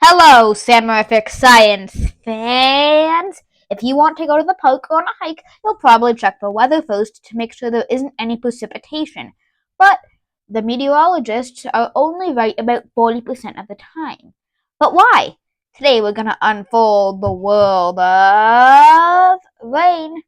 Hello, Sam-ariffic Science fans! If you want to go to the park or on a hike, you'll probably check the weather first to make sure there isn't any precipitation. But the meteorologists are only right about 40% of the time. But why? Today we're going to unfold the world of rain.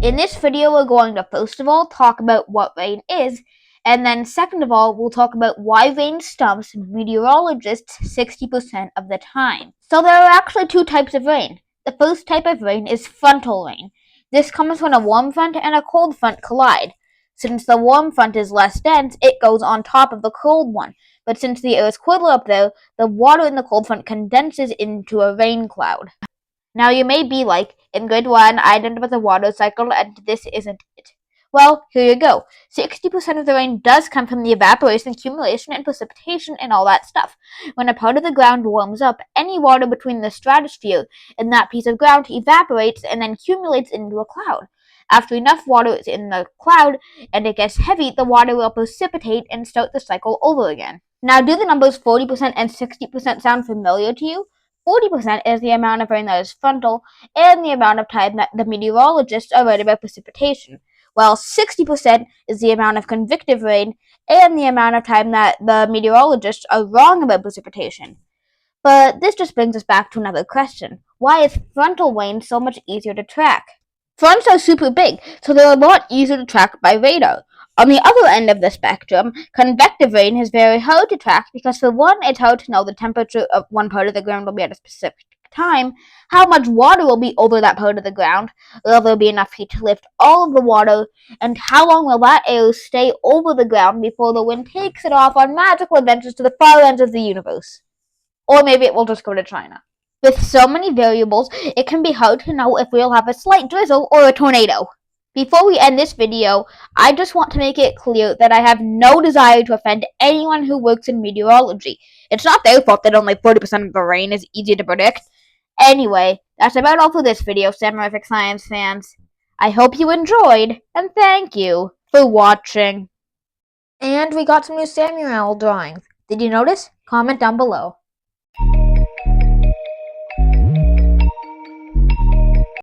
In this video, we're going to first of all talk about what rain is, and then second of all, we'll talk about why rain stumps meteorologists 60% of the time. So there are actually two types of rain. The first type of rain is frontal rain. This comes when a warm front and a cold front collide. Since the warm front is less dense, it goes on top of the cold one. But since the air is cooler up there, the water in the cold front condenses into a rain cloud. Now you may be like, in grade 1, I learned about the water cycle and this isn't it. Well, here you go. 60% of the rain does come from the evaporation, accumulation, and precipitation and all that stuff. When a part of the ground warms up, any water between the stratosphere and that piece of ground evaporates and then accumulates into a cloud. After enough water is in the cloud and it gets heavy, the water will precipitate and start the cycle over again. Now, do the numbers 40% and 60% sound familiar to you? 40% is the amount of rain that is frontal and the amount of time that the meteorologists are right about precipitation, while 60% is the amount of convective rain and the amount of time that the meteorologists are wrong about precipitation. But this just brings us back to another question. Why is frontal rain so much easier to track? Fronts are super big, so they're a lot easier to track by radar. On the other end of the spectrum, convective rain is very hard to track because, for one, it's hard to know the temperature of one part of the ground will be at a specific time, how much water will be over that part of the ground, will there be enough heat to lift all of the water, and how long will that air stay over the ground before the wind takes it off on magical adventures to the far ends of the universe. Or maybe it will just go to China. With so many variables, it can be hard to know if we'll have a slight drizzle or a tornado. Before we end this video, I just want to make it clear that I have no desire to offend anyone who works in meteorology. It's not their fault that only 40% of the rain is easy to predict. Anyway, that's about all for this video, Sam-ariffic Science fans. I hope you enjoyed, and thank you for watching. And we got some new Samuel drawings. Did you notice? Comment down below.